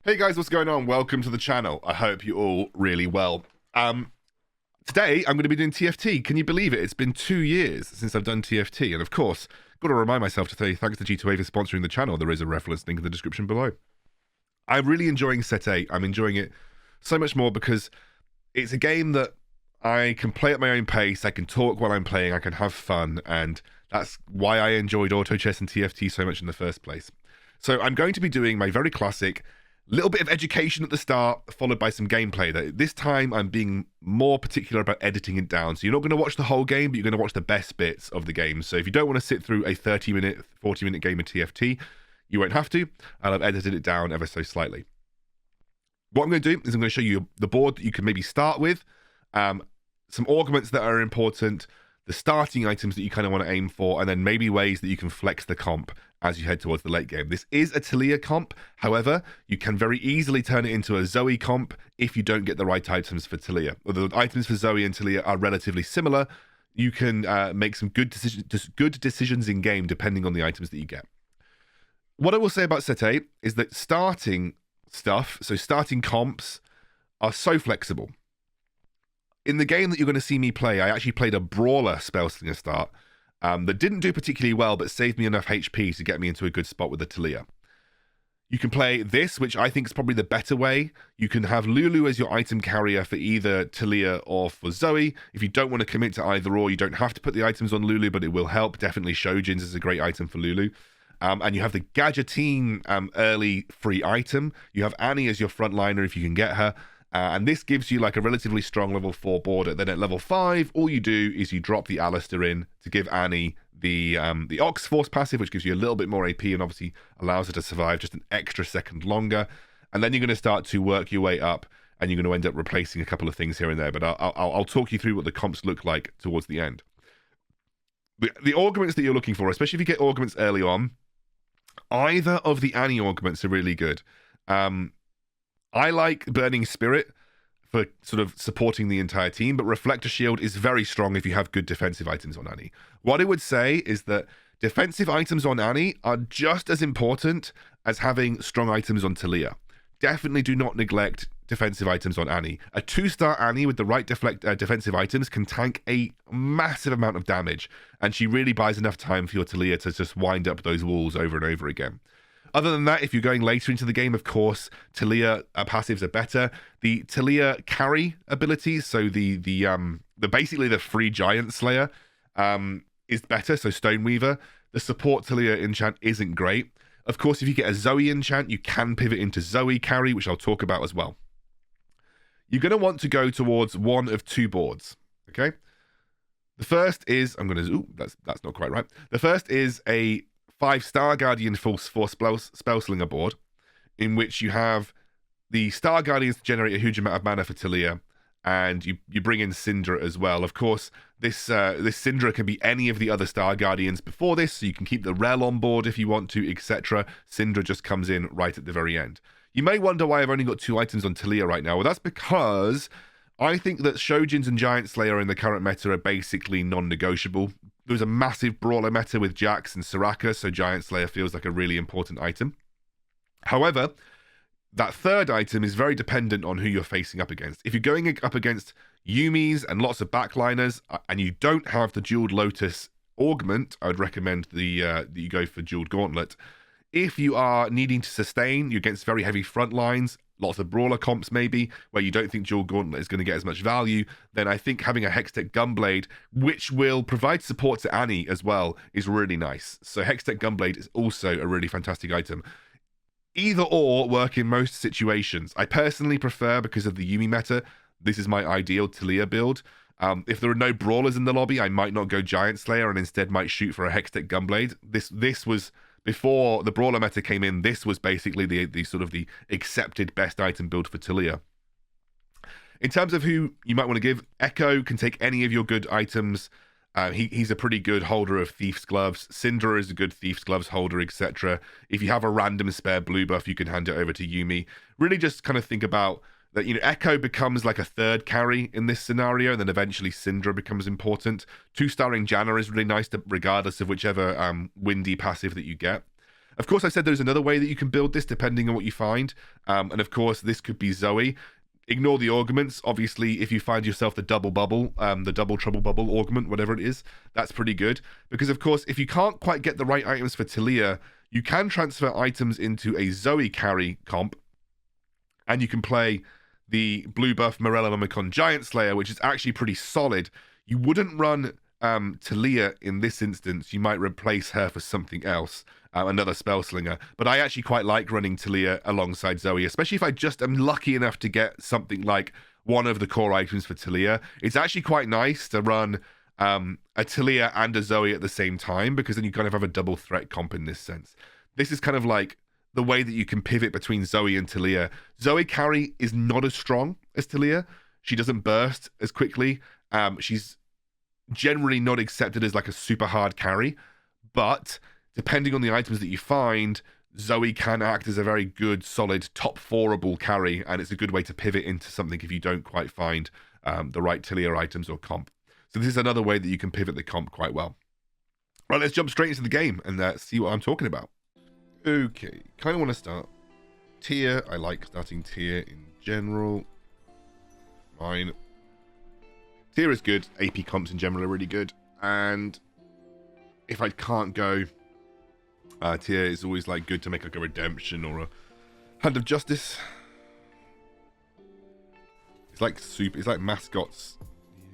Hey guys, what's going on? Welcome to the channel. I hope you're all really well. Today I'm going to be doing TFT. Can you believe it? It's been 2 years since I've done TFT, and of course, got to remind myself to say thanks to G2A for sponsoring the channel. There is a reference link in the description below. I'm really enjoying Set 8. I'm enjoying it so much more because it's a game that I can play at my own pace. I can talk while I'm playing. I can have fun, and that's why I enjoyed Auto Chess and TFT so much in the first place. So I'm going to be doing my very classic little bit of education at the start, followed by some gameplay. This time I'm being more particular about editing it down. So you're not going to watch the whole game, but you're going to watch the best bits of the game. So if you don't want to sit through a 30-minute, 40-minute game of TFT, you won't have to. And I've edited it down ever so slightly. What I'm going to do is I'm going to show you the board that you can maybe start with, some augments that are important, the starting items that you kind of want to aim for, and then maybe ways that you can flex the comp as you head towards the late game. This is a Taliyah comp. However, you can very easily turn it into a Zoe comp if you don't get the right items for Taliyah. Although the items for Zoe and Taliyah are relatively similar, you can make some good decisions in game depending on the items that you get. What I will say about Set 8 is that starting stuff, so starting comps, are so flexible. In the game that you're going to see me play, I actually played a Brawler Spellslinger start that didn't do particularly well, but saved me enough HP to get me into a good spot with the Taliyah. You can play this, which I think is probably the better way. You can have Lulu as your item carrier for either Taliyah or for Zoe. If you don't want to commit to either or, you don't have to put the items on Lulu, but it will help. Definitely Shojin's is a great item for Lulu. And you have the Gadgettine early free item. You have Annie as your frontliner if you can get her. And this gives you like a relatively strong level 4 border. Then at level 5, all you do is you drop the Alistair in to give Annie the Ox Force passive, which gives you a little bit more AP and obviously allows her to survive just an extra second longer. And then you're going to start to work your way up, and you're going to end up replacing a couple of things here and there. But I'll talk you through what the comps look like towards the end. The augments that you're looking for, especially if you get augments early on, either of the Annie augments are really good. I like Burning Spirit for sort of supporting the entire team, but Reflector Shield is very strong if you have good defensive items on Annie. What I would say is that defensive items on Annie are just as important as having strong items on Taliyah. Definitely do not neglect defensive items on Annie. A 2-star Annie with the right defensive items can tank a massive amount of damage, and she really buys enough time for your Taliyah to just wind up those walls over and over again. Other than that, if you're going later into the game, of course, Taliyah passives are better. The Taliyah carry abilities, so the basically the free Giant Slayer is better, so Stoneweaver. The support Taliyah enchant isn't great. Of course, if you get a Zoe enchant, you can pivot into Zoe carry, which I'll talk about as well. You're going to want to go towards one of 2 boards, okay? The first is, that's not quite right. The first is a 5-star Guardian Force Spellslinger board, in which you have the Star Guardians to generate a huge amount of mana for Taliyah, and you bring in Syndra as well. Of course, this Syndra can be any of the other Star Guardians before this, so you can keep the Rel on board if you want to, etc. Syndra just comes in right at the very end. You may wonder why I've only got 2 items on Taliyah right now. Well, that's because I think that Shojin's and Giant Slayer in the current meta are basically non-negotiable. There was a massive brawler meta with Jax and Soraka, so Giant Slayer feels like a really important item. However, that third item is very dependent on who you're facing up against. If you're going up against Yumis and lots of backliners, and you don't have the Jeweled Lotus augment, I would recommend that you go for Jeweled Gauntlet. If you are needing to sustain, you're against very heavy front lines, lots of brawler comps maybe, where you don't think Jewel Gauntlet is going to get as much value, then I think having a Hextech Gunblade, which will provide support to Annie as well, is really nice. So Hextech Gunblade is also a really fantastic item. Either or work in most situations. I personally prefer, because of the Yumi meta, this is my ideal Taliyah build. If there are no brawlers in the lobby, I might not go Giant Slayer and instead might shoot for a Hextech Gunblade. This was, before the brawler meta came in, this was basically the sort of the accepted best item build for Taliyah. In terms of who you might want to give, Echo can take any of your good items. He's a pretty good holder of Thief's Gloves. Syndra is a good Thief's Gloves holder, etc. If you have a random spare blue buff, you can hand it over to Yumi. Really just kind of think about that, Echo becomes like a third carry in this scenario, and then eventually Syndra becomes important. 2-starring Janna is really nice, regardless of whichever windy passive that you get. Of course, I said there's another way that you can build this depending on what you find. And of course, this could be Zoe. Ignore the augments. Obviously, if you find yourself the double bubble, the double trouble bubble augment, whatever it is, that's pretty good. Because of course, if you can't quite get the right items for Taliyah, you can transfer items into a Zoe carry comp, and you can play the blue buff Morella Momicon Giant Slayer, which is actually pretty solid. You wouldn't run Taliyah in this instance. You might replace her for something else, another spell slinger. But I actually quite like running Taliyah alongside Zoe, especially if I just am lucky enough to get something like one of the core items for Taliyah. It's actually quite nice to run a Taliyah and a Zoe at the same time, because then you kind of have a double threat comp in this sense. This is kind of like the way that you can pivot between Zoe and Taliyah. Zoe carry is not as strong as Taliyah. She doesn't burst as quickly. She's generally not accepted as like a super hard carry, but depending on the items that you find, Zoe can act as a very good, solid, top 4-able carry, and it's a good way to pivot into something if you don't quite find the right Taliyah items or comp. So this is another way that you can pivot the comp quite well. Right, let's jump straight into the game and see what I'm talking about. Okay, kind of want to start tier. I like starting tier in general. Mine. Tier is good. AP comps in general are really good. And if I can't go tier, it's always like good to make like a redemption or a hand of justice. It's like soup. It's like mascots.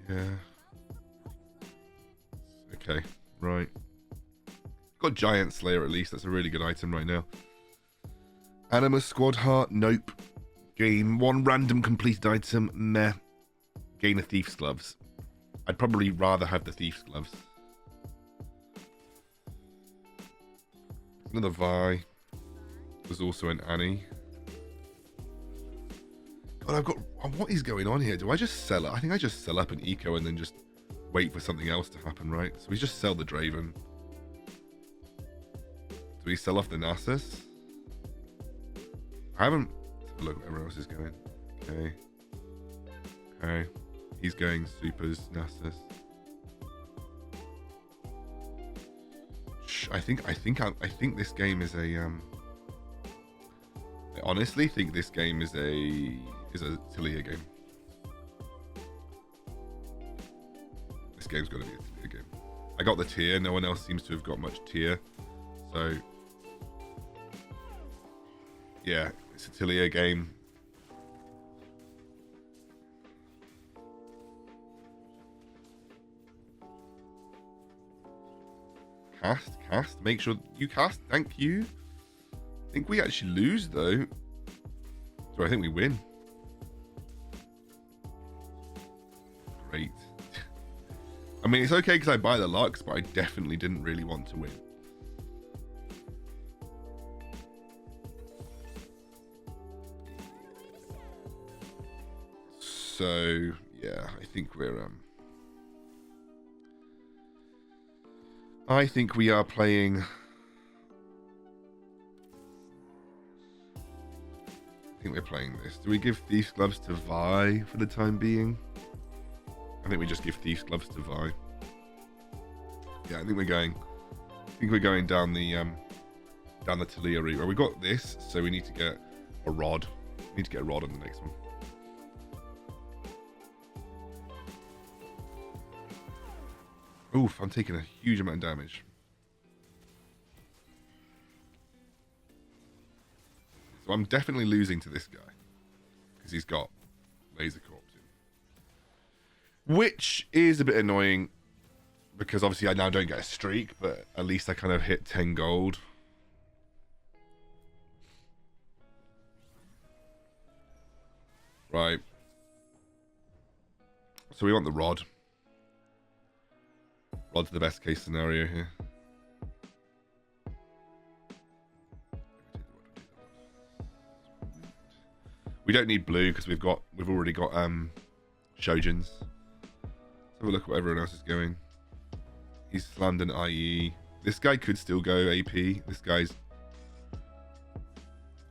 Yeah. Okay. Right. Got Giant Slayer at least. That's a really good item right now. Animus Squad Heart. Nope. Gain 1 random completed item. Meh. Gain a Thief's Gloves. I'd probably rather have the Thief's Gloves. Another Vi. There's also an Annie. God, I've got... What is going on here? Do I just sell it? I think I just sell up an eco and then just wait for something else to happen, right? So we just sell the Draven. Do we sell off the Nasus? I haven't... Let's have a look at where else is going. Okay. Okay. He's going supers, Nasus. I think this game is a I honestly think this game is a Taliyah game. This game's got to be a Taliyah game. I got the tier. No one else seems to have got much tier. So yeah, it's a Taliyah game. Cast. Make sure you cast. Thank you. I think we actually lose though. So I think we win. Great. I mean, it's okay because I buy the Lux, but I definitely didn't really want to win. So yeah, I think we're I think we are playing. I think we're playing this. Do we give Thief's Gloves to Vi for the time being? I think we just give Thief's Gloves to Vi. Yeah, I think we're going down the Taliyah route. Well, we got this, so we need to get a rod. We need to get a rod on the next one. Oof, I'm taking a huge amount of damage. So I'm definitely losing to this guy. Because he's got Laser Corpse in. Which is a bit annoying. Because obviously I now don't get a streak, but at least I kind of hit 10 gold. Right. So we want the rod. Rod's the best case scenario here. We don't need blue because we've already got Shojins. Let's have a look at what everyone else is going. He's slammed an IE. This guy could still go AP. This guy's...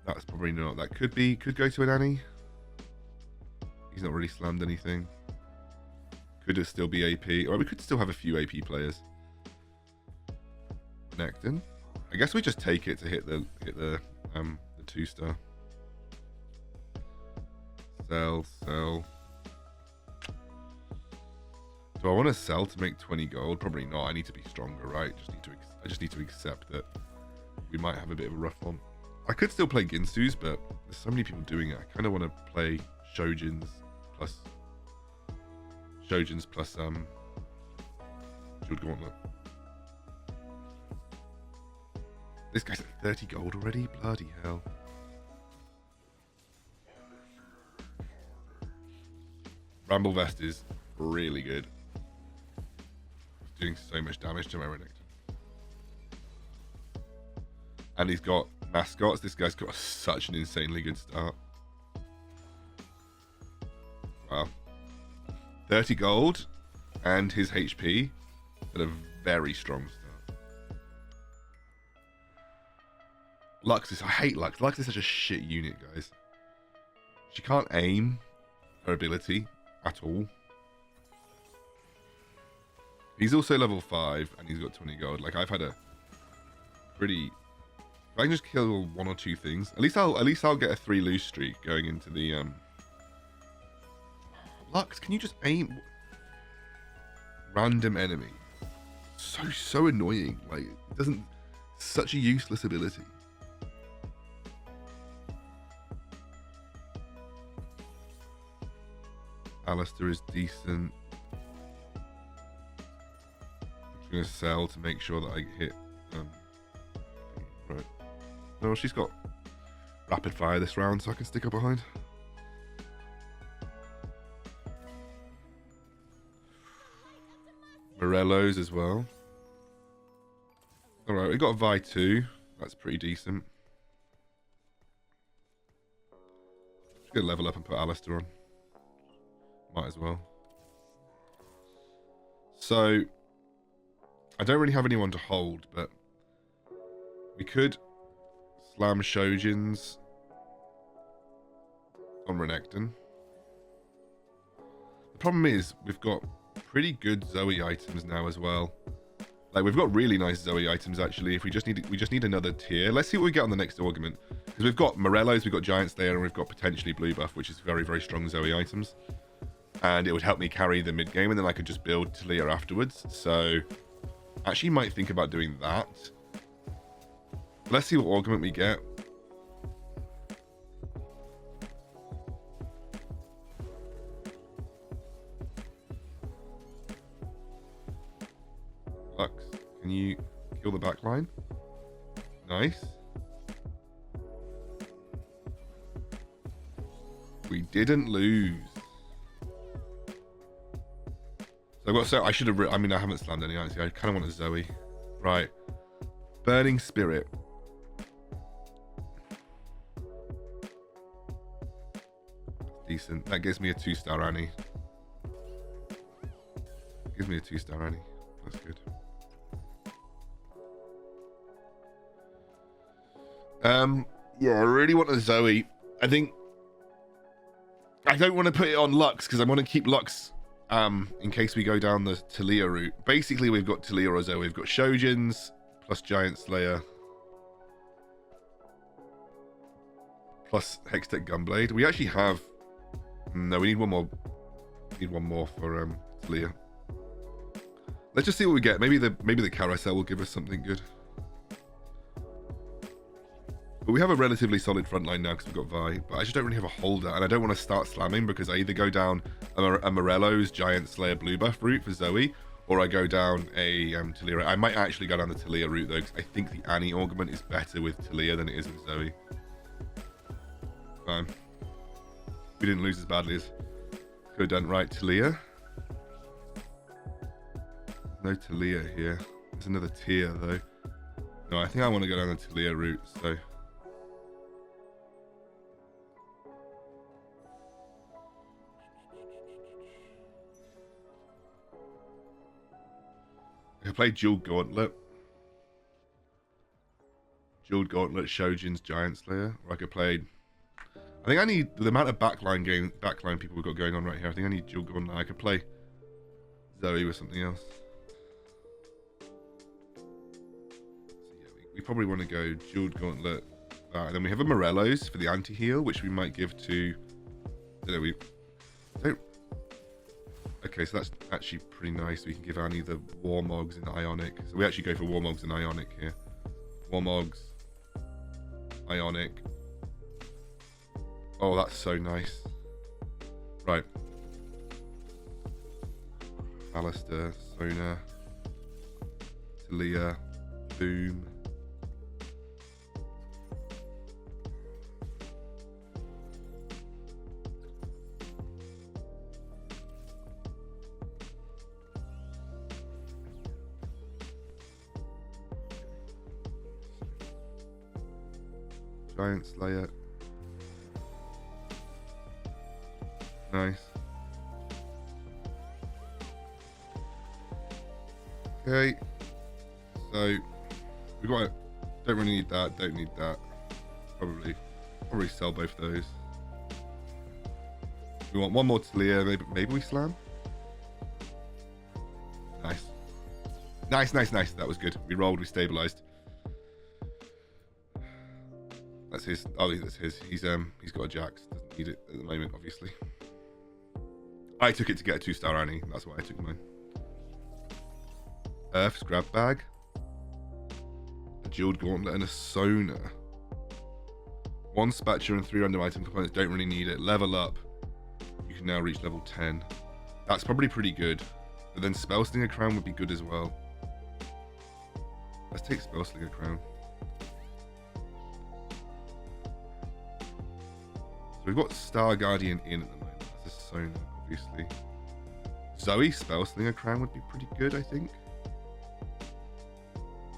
That's probably not. That could go to an Annie. He's not really slammed anything. Could it still be AP? Or we could still have a few AP players. Necton. I guess we just take it to hit the 2-star. Sell. Do I want to sell to make 20 gold? Probably not. I need to be stronger, right? I just need to accept that we might have a bit of a rough one. I could still play Ginsu's, but there's so many people doing it. I kind of want to play Shojins plus Jeweled Gauntlet. This guy's at 30 gold already? Bloody hell. Ramble Vest is really good. It's doing so much damage to my Renekton. And he's got mascots. This guy's got such an insanely good start. Wow. 30 gold and his HP at a very strong start. Lux I hate Lux. Lux is such a shit unit, guys. She can't aim her ability at all. He's also level 5 and he's got 20 gold. Like, I've had a pretty... If I can just kill 1 or 2 things, at least I'll get a 3 lose streak going into the Lux, can you just aim random enemy? So annoying. Like, it doesn't, such a useless ability. Alistair is decent. I'm just gonna sell to make sure that I hit right. No, she's got rapid fire this round, so I can stick her behind. Morello's as well. Alright, we got a Vi 2. That's pretty decent. Just gonna level up and put Alistair on. Might as well. So, I don't really have anyone to hold, but we could slam Shojins on Renekton. The problem is, we've got pretty good Zoe items now as well. Like, we've got really nice Zoe items actually. If we just need another tier. Let's see what we get on the next augment, because we've got Morello's, we've got Giant Slayer, and we've got potentially Blue Buff, which is very, very strong Zoe items. And it would help me carry the mid game, and then I could just build Taliyah afterwards. So, actually, might think about doing that. Let's see what augment we get. Lux, can you kill the back line? Nice. We didn't lose. So I've got, so I should have, I mean, I haven't slammed any, honestly. I kind of want a Zoe. Right. Burning Spirit. Decent. That gives me a 2-star Annie. Gives me a 2-star Annie. That's good. Yeah, I really want a Zoe. I think I don't want to put it on Lux because I want to keep Lux in case we go down the Taliyah route. Basically, we've got Taliyah or Zoe. We've got Shojins plus Giant Slayer plus Hextech Gunblade. We actually have... No, we need one more. Need one more for Taliyah. Let's just see what we get. Maybe the carousel will give us something good. But we have a relatively solid front line now because we've got Vi. But I just don't really have a holder, and I don't want to start slamming because I either go down a Morello's Giant Slayer Blue Buff route for Zoe, or I go down a Taliyah. I might actually go down the Taliyah route though, because I think the Annie augment is better with Taliyah than it is with Zoe. Fine. We didn't lose as badly as could have done. Right, Taliyah. No Taliyah here. There's another tier though. No, I think I want to go down the Taliyah route, so. I play Jeweled Gauntlet. Jeweled Gauntlet, Shojin's Giant Slayer. Or I could play... I think I need the amount of backline people we've got going on right here. I think I need Jeweled Gauntlet. I could play Zoe with something else. So yeah, we probably want to go Jeweled Gauntlet. And then we have a Morello's for the anti-heal, which we might give to... Okay, so that's actually pretty nice. We can give Annie the Warmogs and Ionic. So we actually go for Warmogs and Ionic here. Warmogs, Ionic. Oh, that's so nice. Right. Alistair, Sona, Taliyah, Boom. Giant Slayer. Nice. Okay. So we got it. Don't really need that. Don't need that. Probably sell both of those. We want one more Taliyah. Maybe we slam. Nice. Nice. That was good. We rolled. We stabilized. That's his. Oh, that's his. He's got a Jax. Doesn't need it at the moment, obviously. I took it to get a 2-star Annie. That's why I took mine. Earth's grab bag. A Jeweled Gauntlet and a Sona. 1 spatula and 3 random item components. Don't really need it. Level up. You can now reach level 10. That's probably pretty good. But then Spellslinger Crown would be good as well. Let's take Spellslinger Crown. So we've got Star Guardian in at the moment. That's a Sona, obviously. Zoe Spellslinger Crown would be pretty good, I think.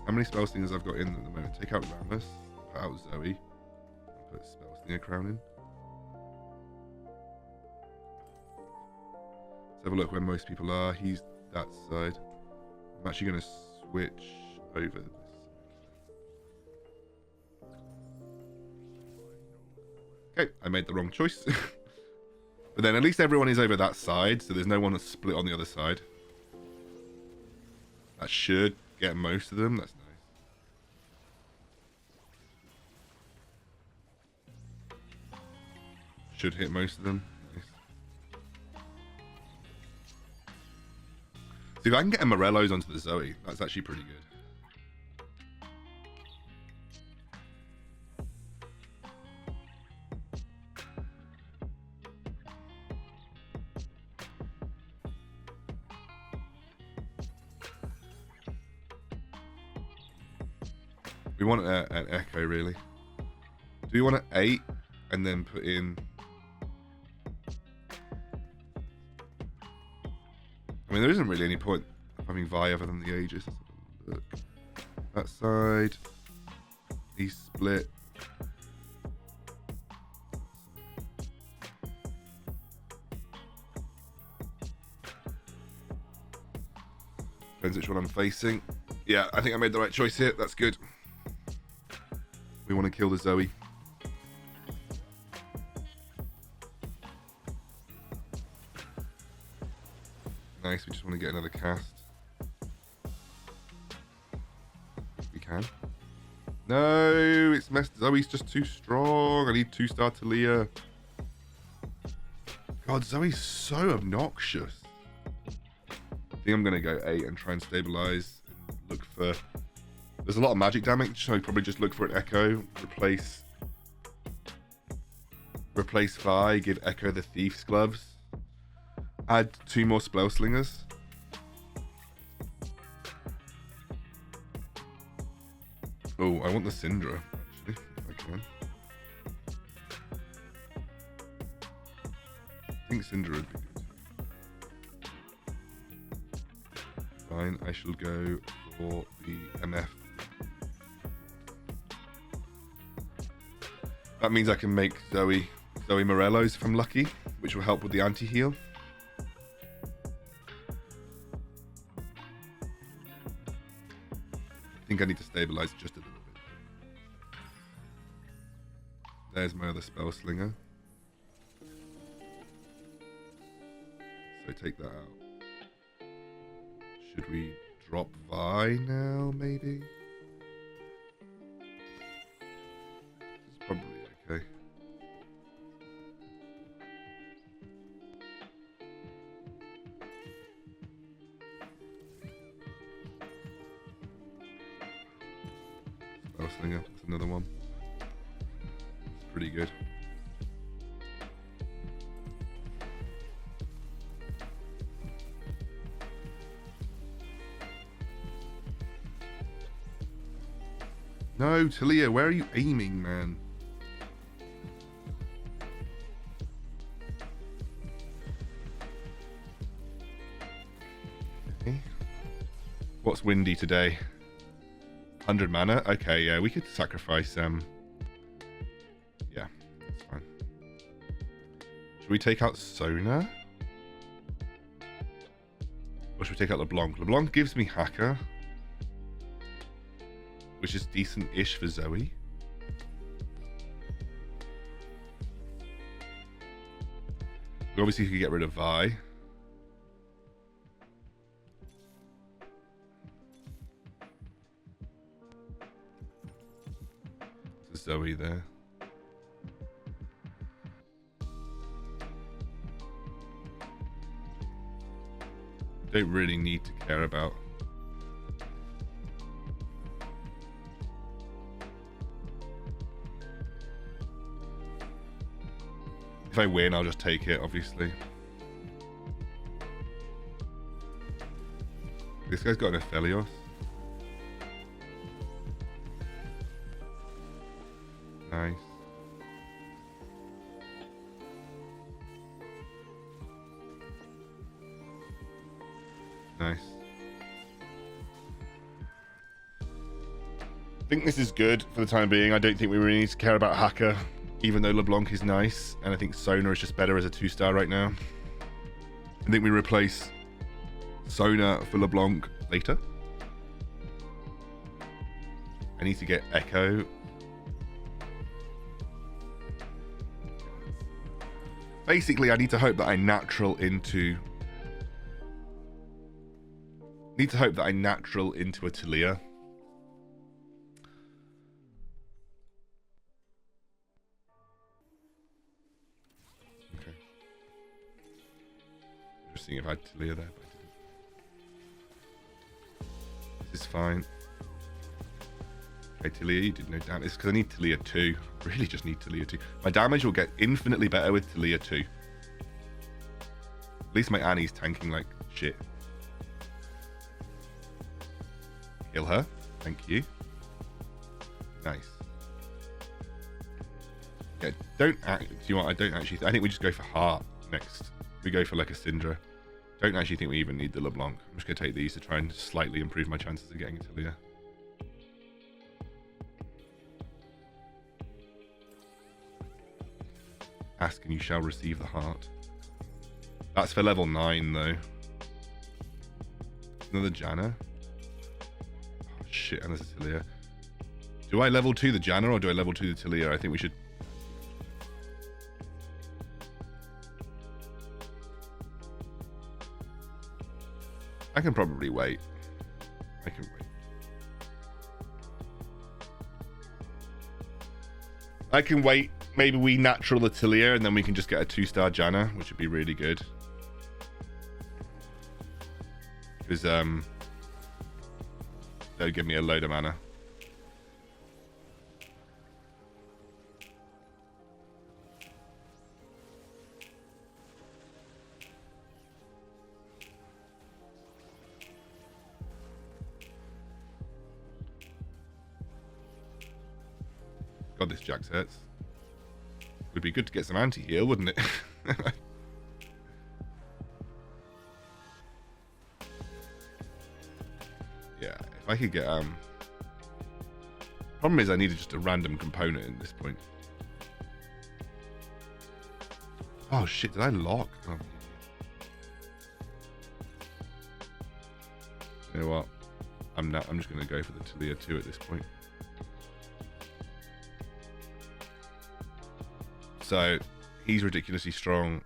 How many Spellslingers I've got in at the moment? Take out Rammus, put out Zoe, and put Spellslinger Crown in. Let's have a look where most people are. He's that side. I'm actually going to switch over this. Okay, I made the wrong choice. But then at least everyone is over that side, so there's no one that's split on the other side. That should get most of them. That's nice. Should hit most of them. Nice. See, if I can get a Morello's onto the Zoe, that's actually pretty good. We want an Echo, really. Do we want an 8 and then put in... I mean, there isn't really any point of having Vi other than the Aegis. Look. That side. He's split. Depends which one I'm facing. Yeah, I think I made the right choice here. That's good. We want to kill the Zoe. Nice, we just want to get another cast. We can. No, it's messed. Zoe's just too strong. I need 2-star Taliyah. God, Zoe's so obnoxious. I think I'm going to go 8 and try and stabilize and look for... There's a lot of magic damage, so I'd probably just look for an Echo, replace Vi, give Echo the Thief's Gloves, add 2 more Spellslingers. Oh, I want the Syndra, actually, if I can. I think Syndra would be good. Fine, I shall go for the MF. That means I can make Zoe Morello's if I'm lucky, which will help with the anti-heal. I think I need to stabilize just a little bit. There's my other Spellslinger. So take that out. Should we drop Vi now, maybe? Gunslinger. That's another one. It's pretty good. No, Taliyah, where are you aiming, man? Okay. What's windy today? 100 mana? Okay, yeah, we could sacrifice, yeah, that's fine. Should we take out Sona? Or should we take out LeBlanc? LeBlanc gives me Hacker, which is decent-ish for Zoe. We obviously could get rid of Vi. There's Zoe there. Don't really need to care about. If I win, I'll just take it, obviously. This guy's got an Aphelios. Nice. Nice. I think this is good for the time being. I don't think we really need to care about Hacker, even though LeBlanc is nice, and I think Sona is just better as a 2-star right now. I think we replace Sona for LeBlanc later. I need to get Echo. Basically, I need to hope that I natural into a Taliyah. Seeing if I had Taliyah there, but I didn't. This is fine. Okay, Taliyah, you did no damage. It's because I need Taliyah 2. Really just need Taliyah 2. My damage will get infinitely better with Taliyah 2. At least my Annie's tanking like shit. Kill her. Thank you. Nice. Yeah, do you know what? I don't actually... I think we just go for Heart next. We go for like a Syndra. Don't actually think we even need the LeBlanc. I'm just going to take these to try and slightly improve my chances of getting a Taliyah. Ask and you shall receive the heart. That's for level 9 though. Another Janna. Oh shit, and there's a Taliyah. Do I level 2 the Janna or do I level 2 the Taliyah? I think we should... I can probably wait. I can wait. I can wait. Maybe we natural the Taliyah and then we can just get a 2-star Janna, which would be really good. Because they'll give me a load of mana. God, this Jax hurts. Would be good to get some anti-heal, wouldn't it? Yeah, if I could get problem is I needed just a random component at this point. Oh shit, did I lock? Oh. You know what? I'm just gonna go for the Taliyah 2 at this point. So he's ridiculously strong.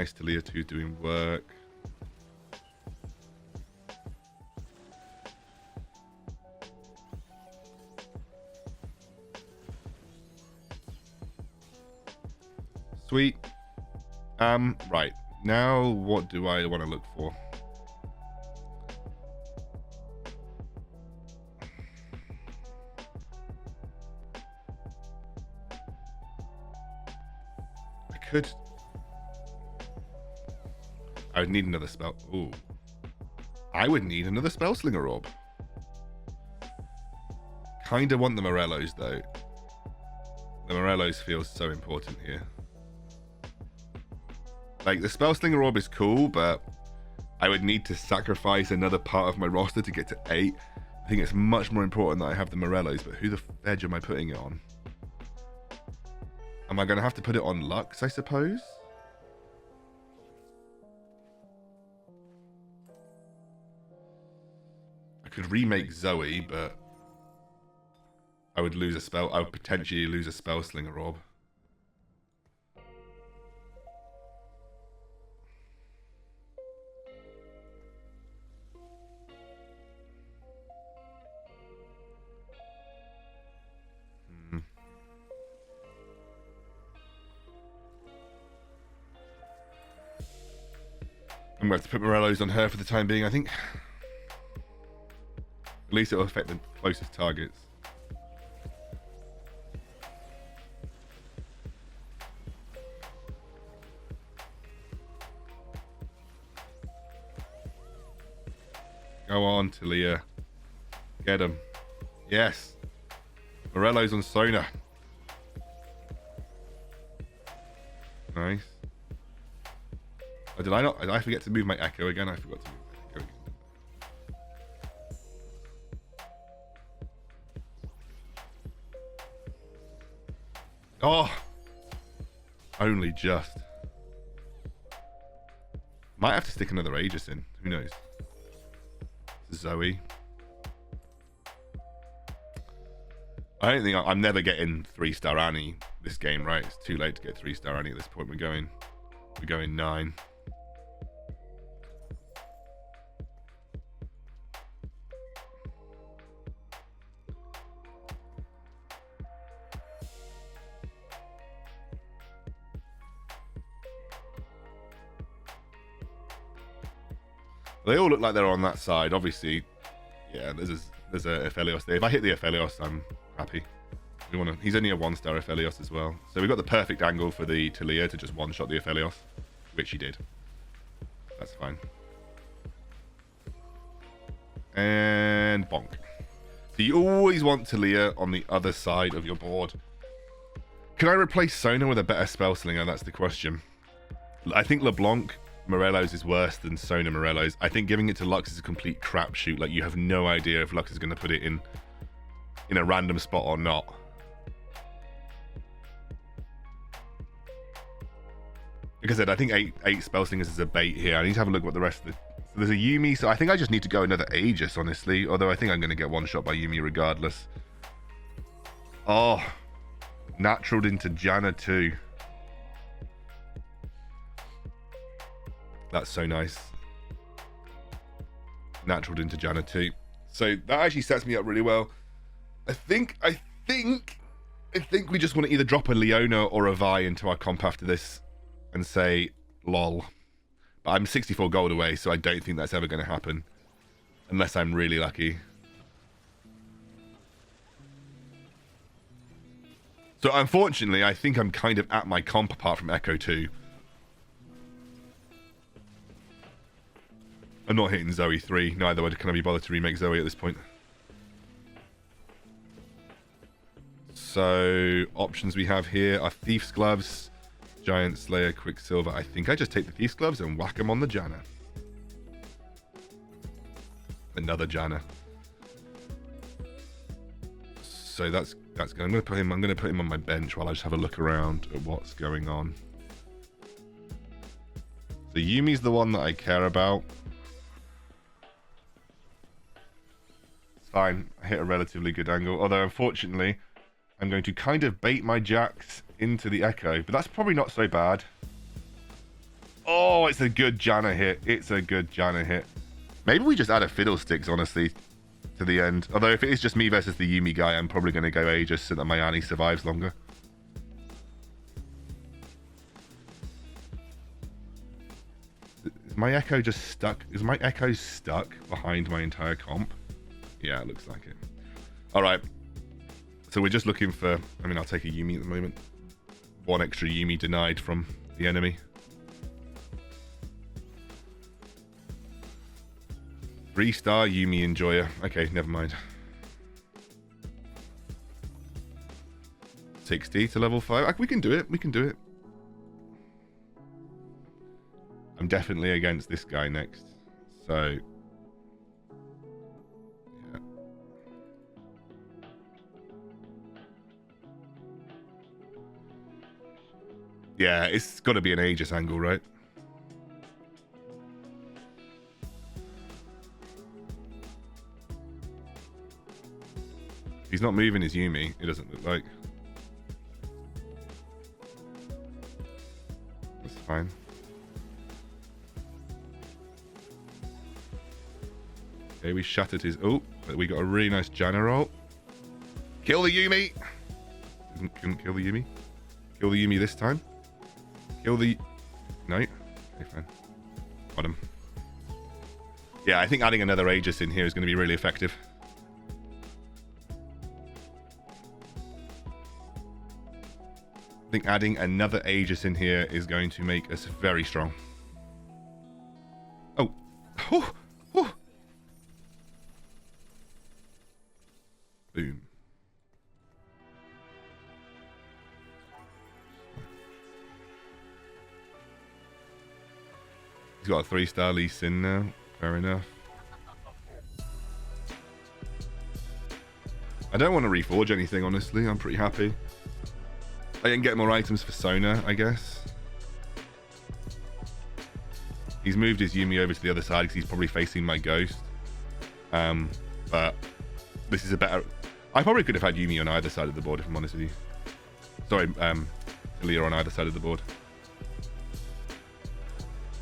Nice. Taliyah 2 doing work. Sweet. Right. Now, what do I want to look for? I would need another spell. Ooh. I would need another spell slinger orb. Kinda want the Morellos though. The Morellos feels so important here. Like, the spell slinger orb is cool, but I would need to sacrifice another part of my roster to get to 8. I think it's much more important that I have the Morellos, but who the fudge am I putting it on? Am I going to have to put it on Lux, I suppose? I could remake Zoe, but I would lose a spell. I would potentially lose a spell slinger orb. I'm going to have to put Morellos on her for the time being, I think. At least it will affect the closest targets. Go on, Taliyah. Get him. Yes. Morellos on Sona. Nice. Oh, did I not? Did I forget to move my Echo again? I forgot to move my Echo again. Oh! Only just. Might have to stick another Aegis in. Who knows? Zoe. I don't think I'm never getting 3-star Annie this game, right? It's too late to get 3-star Annie at this point. We're going 9. They all look like they're on that side. Obviously, yeah, there's a Aphelios there. If I hit the Aphelios, I'm happy. He's only a 1-star Aphelios as well. So we've got the perfect angle for the Taliyah to just one-shot the Aphelios, which he did. That's fine. And bonk. So you always want Taliyah on the other side of your board. Can I replace Sona with a better spell slinger? That's the question. I think LeBlanc Morellos is worse than Sona Morellos. I think giving it to Lux is a complete crapshoot. Like, you have no idea if Lux is going to put it in a random spot or not. Like I said, I think eight spell slingers is a bait here. I need to have a look at what the rest of the... So there's a Yuumi, so I think I just need to go another Aegis, honestly. Although I think I'm going to get one shot by Yuumi regardless. Oh, naturaled into Janna too. That's so nice. Naturaled into Janna too. So that actually sets me up really well. I think we just want to either drop a Leona or a Vi into our comp after this and say lol. But I'm 64 gold away, so I don't think that's ever going to happen unless I'm really lucky. So unfortunately, I think I'm kind of at my comp apart from Echo 2. I'm not hitting Zoe 3. Neither can I be bothered to remake Zoe at this point. So options we have here are Thief's Gloves, Giant Slayer, Quicksilver. I think I just take the Thief's Gloves and whack them on the Janna. Another Janna. So that's good. I'm gonna put him on my bench while I just have a look around at what's going on. So Yumi's the one that I care about. It's fine. I hit a relatively good angle. Although unfortunately, I'm going to kind of bait my Jax into the Echo, but that's probably not so bad. Oh, it's a good Janna hit. It's a good Janna hit. Maybe we just add a Fiddlesticks, honestly, to the end. Although if it is just me versus the Yuumi guy, I'm probably going to go Aegis so that my Annie survives longer. Is my Echo just stuck? Is my Echo stuck behind my entire comp? Yeah, it looks like it. All right. So we're just looking for... I mean, I'll take a Yuumi at the moment. One extra Yuumi denied from the enemy. 3-star Yuumi Enjoyer. Okay, never mind. 60 to level 5. We can do it. We can do it. I'm definitely against this guy next. So... yeah. Yeah, it's got to be an Aegis angle, right? He's not moving his Yuumi, it doesn't look like. That's fine. Okay, we shattered his... Oh, but we got a really nice Janna roll. Kill the Yuumi! Couldn't kill the Yuumi. Kill the Yuumi this time. Kill the... No. Okay, fine. Got him. Yeah, I think adding another Aegis in here is going to be really effective. I think adding another Aegis in here is going to make us very strong. Oh. Oh. Oh. Boom. He's got a 3-star Lee Sin now. Fair enough. I don't want to reforge anything, honestly. I'm pretty happy. I can get more items for Sona, I guess. He's moved his Yuumi over to the other side because he's probably facing my Ghost. But this is a better... I probably could have had Yuumi on either side of the board, if I'm honest with you. Sorry, Taliyah on either side of the board.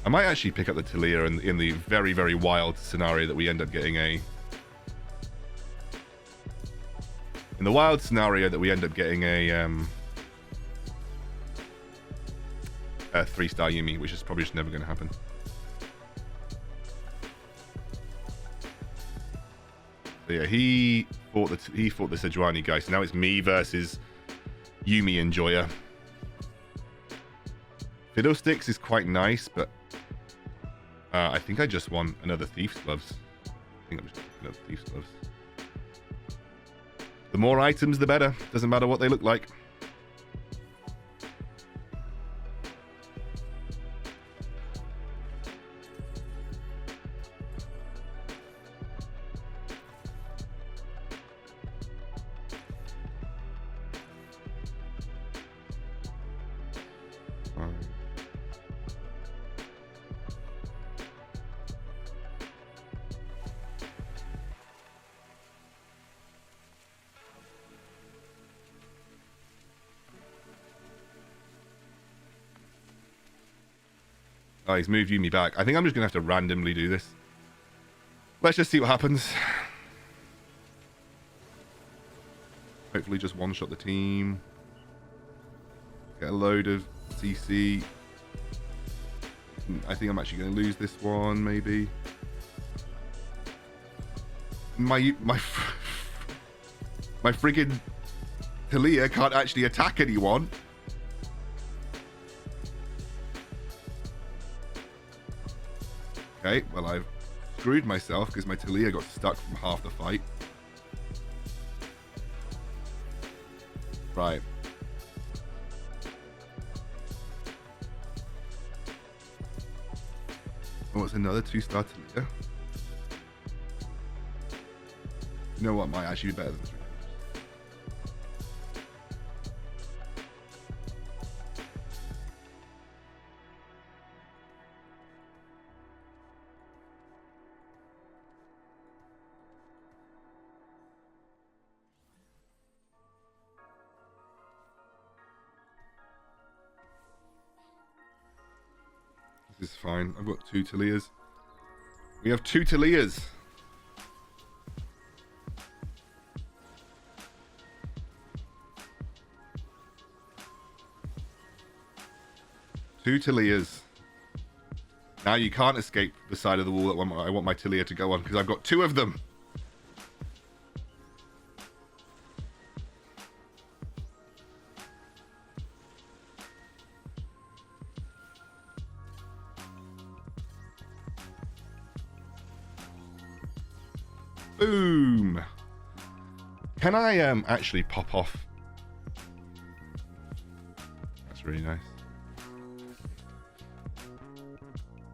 I might actually pick up the Taliyah in the very, very wild scenario that we end up getting a... In the wild scenario that we end up getting a 3-star Yuumi, which is probably just never going to happen. So yeah, he fought the Sejuani guy, so now it's me versus Yuumi Enjoyer. Fiddlesticks is quite nice, but I think I just want another Thief's Gloves. I think I'm just another Thief's Gloves. The more items, the better. Doesn't matter what they look like. Oh, he's moved Yuumi back. I think I'm just going to have to randomly do this. Let's just see what happens. Hopefully just one-shot the team. Get a load of CC. I think I'm actually going to lose this one, maybe. My friggin' Taliyah can't actually attack anyone. Okay, well, I've screwed myself because my Taliyah got stuck from half the fight. Right. Oh, it's another 2-star Taliyah. You know what might actually be better than 3? This is fine. I've got 2 Taliyahs. We have 2 Taliyahs. Two Taliyahs. Now you can't escape the side of the wall that I want my Taliyah to go on, because I've got 2 of them. Boom. Can I actually pop off? That's really nice.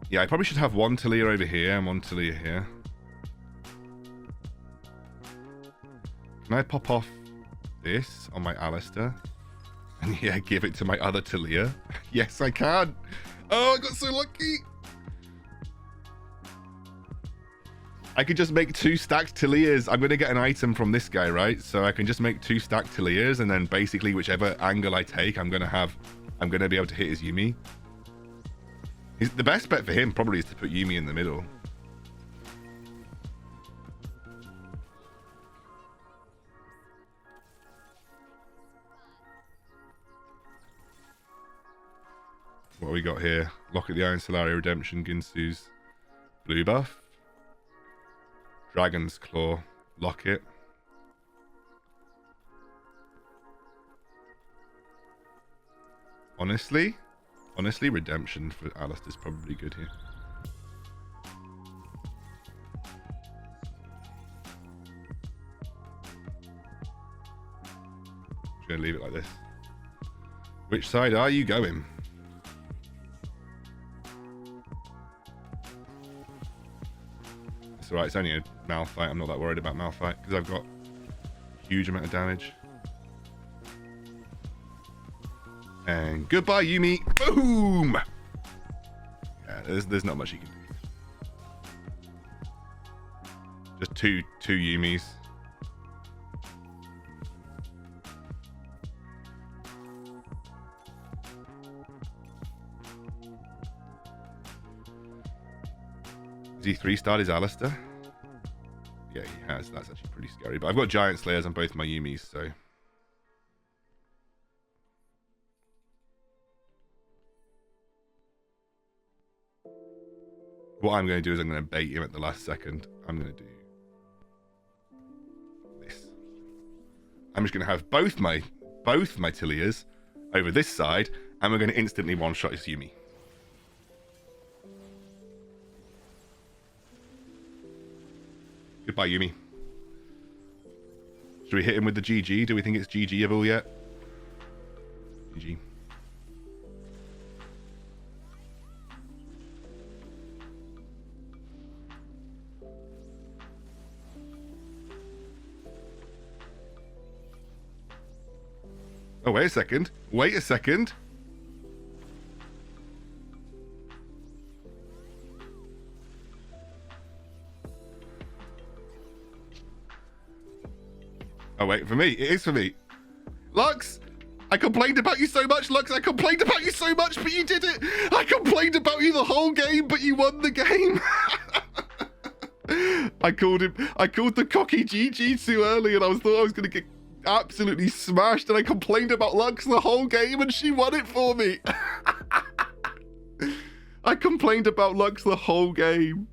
Yeah, I probably should have 1 Taliyah over here and 1 Taliyah here. Can I pop off this on my Alistair? And yeah, give it to my other Taliyah? Yes, I can. Oh, I got so lucky. I could just make 2 stacked Taliyahs. I'm going to get an item from this guy, right? So I can just make 2 stacked Taliyahs, and then basically whichever angle I take, I'm going to be able to hit his Yuumi. The best bet for him probably is to put Yuumi in the middle. What we got here? Lock at the Iron Solaria Redemption, Ginsu's blue buff. Dragon's Claw, lock it. Honestly, Redemption for Alistair's probably good here. Just gonna leave it like this. Which side are you going? It's alright, it's only a Malphite. I'm not that worried about Malphite because I've got a huge amount of damage. And goodbye, Yuumi. Boom! Yeah, there's not much you can do. Just two Yuumis. Has he 3-starred his Alistair? Yeah, he has. That's actually pretty scary. But I've got Giant Slayers on both my Yuumis, so... What I'm going to do is I'm going to bait him at the last second. I'm going to do this. I'm just going to have both my Taliyahs over this side, and we're going to instantly one-shot his Yuumi. Goodbye, Yuumi. Should we hit him with the GG? Do we think it's GG-able yet? GG. Oh, wait a second. Wait a second. Oh, wait, for me. It is for me. Lux! I complained about you so much, Lux. I complained about you so much, but you did it. I complained about you the whole game, but you won the game. I called the cocky GG too early, and I thought I was going to get absolutely smashed, and I complained about Lux the whole game, and she won it for me. I complained about Lux the whole game.